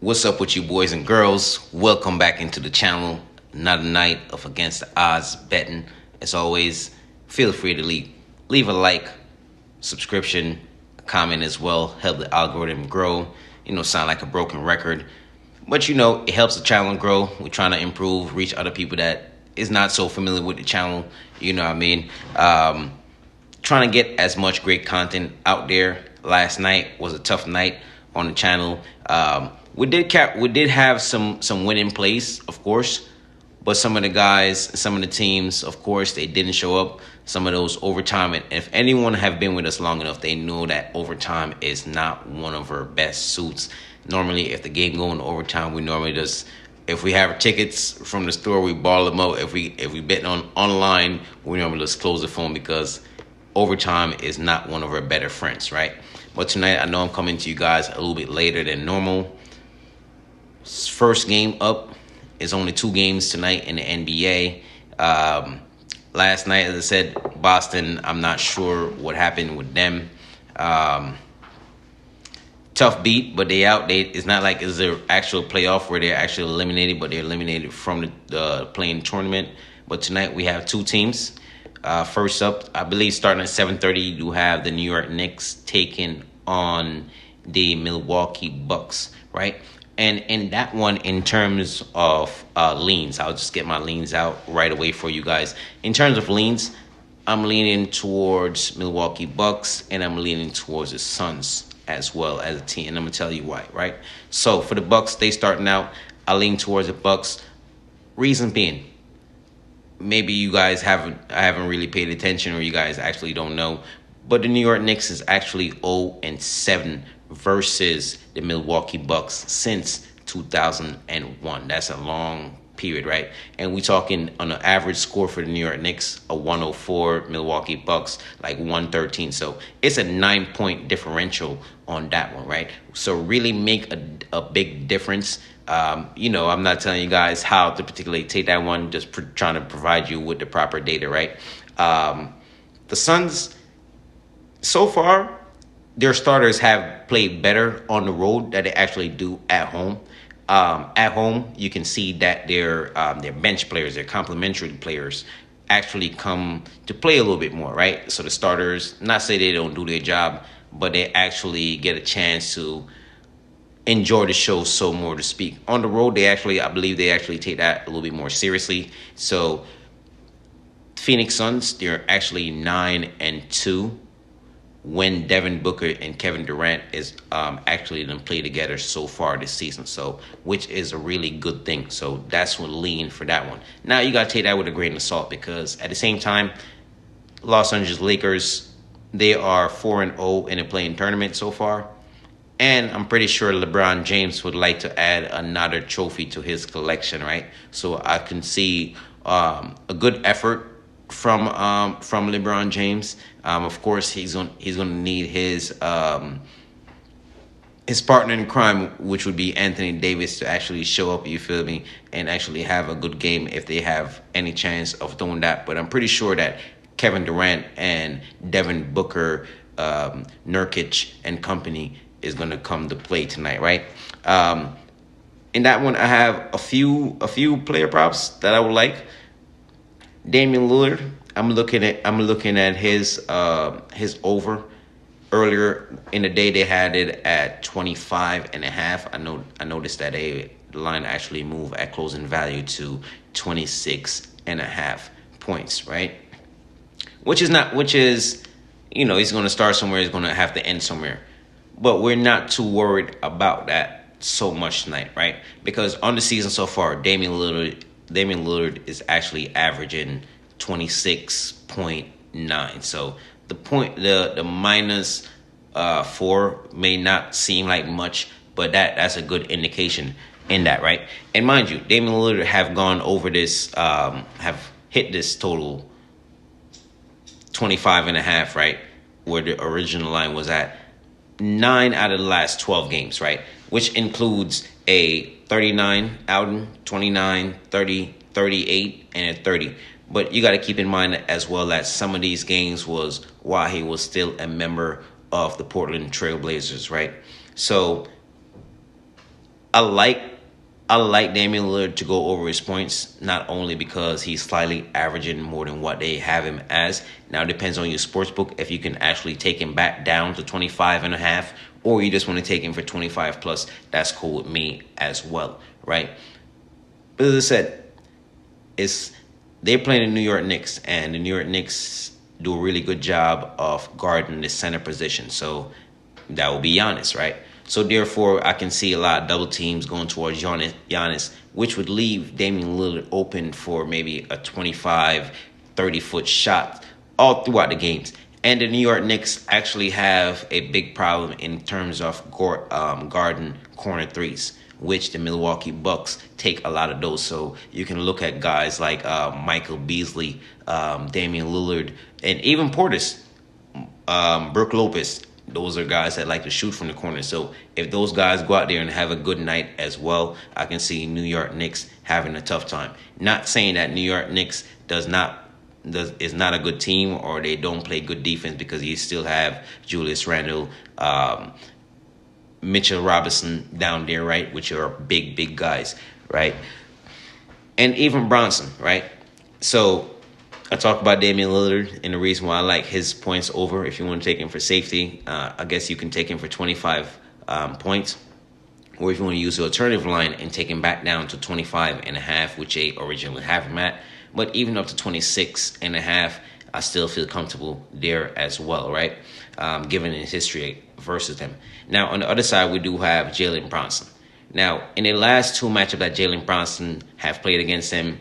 What's up with you boys and girls? Welcome back into the channel. Another night of Against the Odds Betting. As always, feel free to leave a like, subscription, comment as well. Help the algorithm grow. Sound like a broken record. But it helps the channel grow. We're trying to improve, reach other people that is not so familiar with the channel. You know what I mean? Trying to get as much great content out there. Last night was a tough night on the channel. We did have some winning plays, of course, but some of the guys, some of the teams, of course, they didn't show up. Some of those overtime, and if anyone have been with us long enough, they know that overtime is not one of our best suits. Normally, if the game going to overtime, we normally just, if we have tickets from the store, we ball them out. If we bet on online, we normally just close the phone because overtime is not one of our better friends, right? But tonight, I know I'm coming to you guys a little bit later than normal. First game up is only 2 games tonight in the NBA. Last night, as I said, Boston, I'm not sure what happened with them. Tough beat, but they out. It's not like it's their actual playoff where they're actually eliminated, but they're eliminated from the playing tournament. But tonight, we have 2 teams. First up, I believe starting at 7:30, you have the New York Knicks taking on the Milwaukee Bucks, right? And in that one, in terms of leans, I'll just get my leans out right away for you guys. In terms of leans, I'm leaning towards Milwaukee Bucks, and I'm leaning towards the Suns as well as a team. And I'm going to tell you why, right? So for the Bucks, they starting out, I lean towards the Bucks. Reason being, maybe you guys haven't really paid attention, or you guys actually don't know, but the New York Knicks is actually 0-7 versus the Milwaukee Bucks since 2001. That's a long period, right? And we talking on an average score for the New York Knicks, a 104, Milwaukee Bucks like 113. So it's a 9-point differential on that one, right? So really make a big difference. I'm not telling you guys how to particularly take that one, just trying to provide you with the proper data, right? The Suns, so far, their starters have played better on the road than they actually do at home. At home, you can see that their bench players, their complementary players, actually come to play a little bit more, right? So the starters, not say they don't do their job, but they actually get a chance to enjoy the show, so more to speak. On the road, I believe they actually take that a little bit more seriously. So Phoenix Suns, they're actually 9-2 when Devin Booker and Kevin Durant is actually done play together so far this season. So, which is a really good thing. So that's what lean for that one. Now you gotta take that with a grain of salt, because at the same time, Los Angeles Lakers, they are 4-0 in the playing tournament so far. And I'm pretty sure LeBron James would like to add another trophy to his collection, right? So I can see a good effort from LeBron James. Of course, he's gonna need his partner in crime, which would be Anthony Davis, to actually show up. You feel me? And actually have a good game if they have any chance of doing that. But I'm pretty sure that Kevin Durant and Devin Booker, Nurkic and company is going to come to play tonight, right? In that one, I have a few player props that I would like. Damian Lillard, I'm looking at his over. Earlier in the day, they had it at 25.5. I noticed that the line actually moved at closing value to 26.5 points, right? Which is he's going to start somewhere, he's going to have to end somewhere. But we're not too worried about that so much tonight, right? Because on the season so far, Damian Lillard is actually averaging 26.9. So the minus 4 may not seem like much, but that's a good indication in that, right? And mind you, Damian Lillard have gone over this, have hit this total 25.5, right? Where the original line was at. 9 out of the last 12 games, right? Which includes a 39 outing, 29, 30, 38, and a 30. But you got to keep in mind as well that some of these games was while he was still a member of the Portland Trail Blazers, right? So I like I like Damian Lillard to go over his points, not only because he's slightly averaging more than what they have him as. Now it depends on your sports book if you can actually take him back down to 25.5, or you just want to take him for 25 plus. That's cool with me as well, right? But as I said, they're playing the New York Knicks, and the New York Knicks do a really good job of guarding the center position. So that will be Giannis, right? So therefore, I can see a lot of double teams going towards Giannis, which would leave Damian Lillard open for maybe a 25, 30-foot shot all throughout the games. And the New York Knicks actually have a big problem in terms of guarding corner threes, which the Milwaukee Bucks take a lot of those. So you can look at guys like Michael Beasley, Damian Lillard, and even Portis, Brook Lopez. Those are guys that like to shoot from the corner. So if those guys go out there and have a good night as well, I can see New York Knicks having a tough time. Not saying that New York Knicks is not a good team or they don't play good defense, because you still have Julius Randle, Mitchell Robinson down there, right, which are big guys, right? And even Bronson, right? So I talk about Damian Lillard and the reason why I like his points over. If you want to take him for safety, I guess you can take him for 25 points. Or if you want to use the alternative line and take him back down to 25.5, which they originally have him at. But even up to 26.5, I still feel comfortable there as well, right? Given his history versus them. Now, on the other side, we do have Jalen Brunson. Now, in the last two matchups that Jalen Brunson have played against him,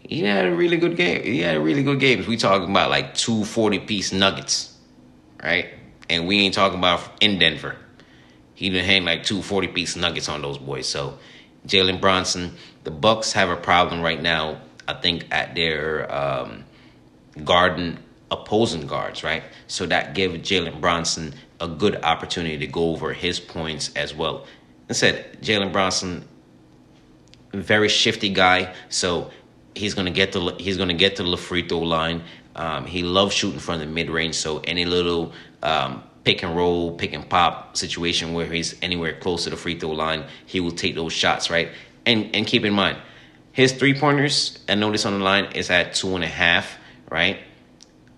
he had a really good game. He had really good games. We talking about like 240-piece nuggets, right? And we ain't talking about in Denver. He done hang like 240-piece nuggets on those boys. So Jalen Brunson, the Bucks have a problem right now, I think, at their guarding opposing guards, right? So that gave Jalen Brunson a good opportunity to go over his points as well. I said Jalen Brunson, very shifty guy, so he's gonna get to the free throw line. He loves shooting from the mid range, so any little pick and roll, pick and pop situation where he's anywhere close to the free throw line, he will take those shots, right? And keep in mind, his 3-pointers, I notice on the line, is at 2.5, right?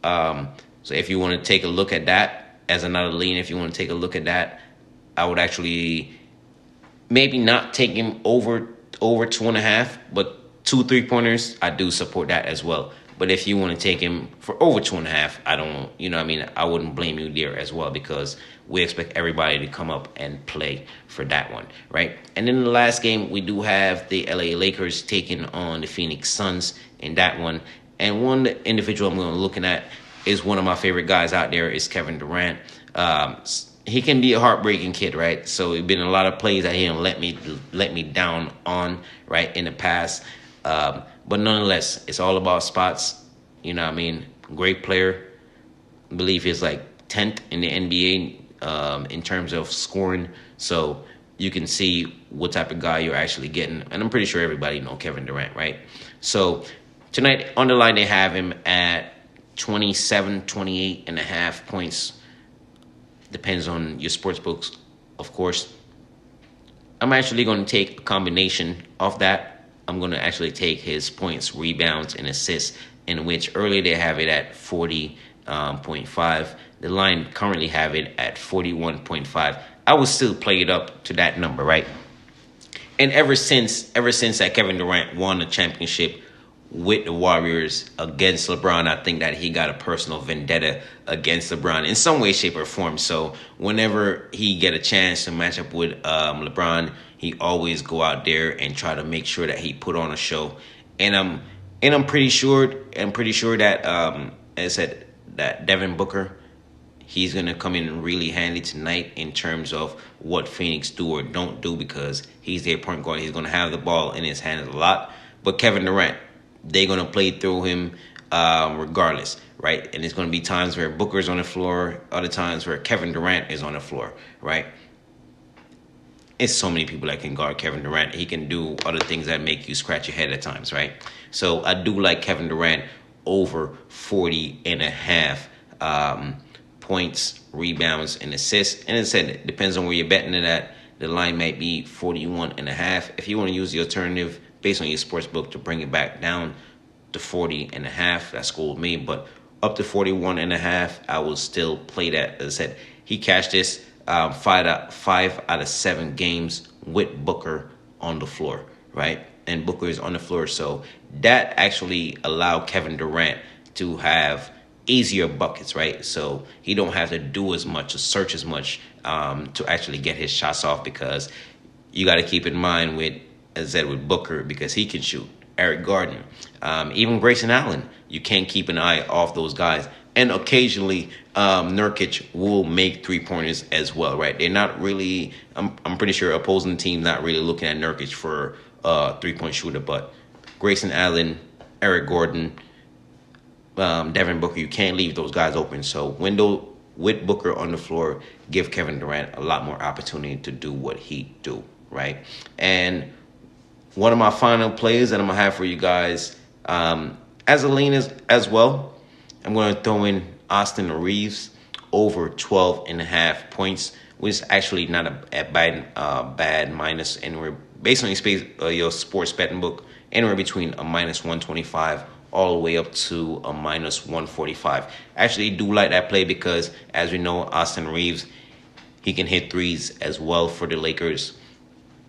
So if you want to take a look at that as another lean, if you want to take a look at that, I would actually maybe not take him over 2.5, but 2 3-pointers, I do support that as well. But if you want to take him for over 2.5, I don't, I wouldn't blame you there as well, because we expect everybody to come up and play for that one, right? And then the last game, we do have the LA Lakers taking on the Phoenix Suns in that one. And one individual I'm going to be looking at is one of my favorite guys out there, is Kevin Durant. He can be a heartbreaking kid, right? So it's been a lot of plays that he didn't let me down on, right, in the past. But nonetheless, it's all about spots. Great player. I believe he's like 10th in the NBA in terms of scoring. So you can see what type of guy you're actually getting. And I'm pretty sure everybody know Kevin Durant, right? So tonight on the line, they have him at 28.5 points. Depends on your sports books, of course. I'm actually going to take a combination of that. I'm going to actually take his points, rebounds, and assists, in which earlier they have it at 40.5. The line currently have it at 41.5. I would still play it up to that number, right? And ever since that Kevin Durant won the championship with the Warriors against LeBron, I think that he got a personal vendetta against LeBron in some way, shape, or form. So whenever he get a chance to match up with LeBron, he always go out there and try to make sure that he put on a show. And I'm pretty sure that as I said, that Devin Booker, he's gonna come in really handy tonight in terms of what Phoenix do or don't do, because he's their point guard. He's gonna have the ball in his hands a lot. But Kevin Durant, they're going to play through him regardless, right? And there's going to be times where Booker's on the floor, other times where Kevin Durant is on the floor, right? It's so many people that can guard Kevin Durant. He can do other things that make you scratch your head at times, right? So I do like Kevin Durant over 40.5 points, rebounds, and assists. And as I said, it depends on where you're betting it at. The line might be 41.5. If you want to use the alternative based on your sports book to bring it back down to 40.5, that's cool with me. But up to 41.5, I will still play that. As I said, he cashed this 5 out of 7 games with Booker on the floor, right? And Booker is on the floor, so that actually allowed Kevin Durant to have easier buckets, right? So he don't have to do as much or search as much to actually get his shots off, because you got to keep in mind with, as I said, with Booker, because he can shoot. Eric Gordon, even Grayson Allen, you can't keep an eye off those guys. And occasionally, Nurkic will make 3-pointers as well, right? They're not really, I'm pretty sure opposing team not really looking at Nurkic for a 3-point shooter, but Grayson Allen, Eric Gordon, Devin Booker, you can't leave those guys open. So with Booker on the floor, give Kevin Durant a lot more opportunity to do what he do, right? And one of my final plays that I'm going to have for you guys, as a lean as well, I'm going to throw in Austin Reeves over 12.5 points, which is actually not a bad minus anywhere. Based on your sports betting book, anywhere between a minus 125 all the way up to a minus 145. I actually do like that play because, as we know, Austin Reeves, he can hit threes as well for the Lakers.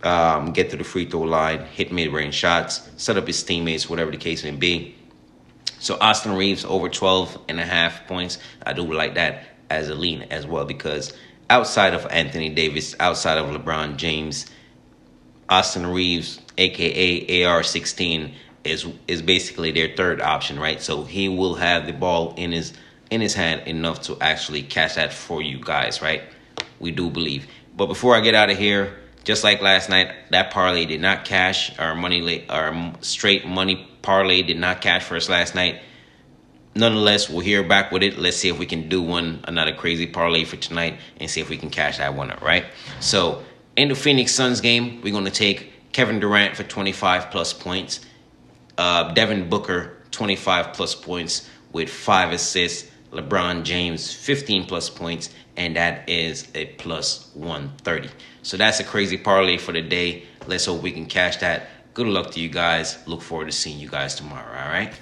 Get to the free throw line, hit mid-range shots, set up his teammates, whatever the case may be. So Austin Reeves over 12.5 points. I do like that as a lean as well, because outside of Anthony Davis, outside of LeBron James, Austin Reeves, aka AR-16, is basically their third option, right? So he will have the ball in his hand enough to actually catch that for you guys, right? We do believe. But before I get out of here, just like last night, that parlay did not cash. Our straight money parlay did not cash for us last night. Nonetheless, we're here back with it. Let's see if we can do another crazy parlay for tonight and see if we can cash that one up, right? So in the Phoenix Suns game, we're going to take Kevin Durant for 25 plus points. Devin Booker, 25 plus points with 5 assists. LeBron James, 15 plus points, and that is a plus 130. So that's a crazy parlay for the day. Let's hope we can cash that. Good luck to you guys. Look forward to seeing you guys tomorrow, all right?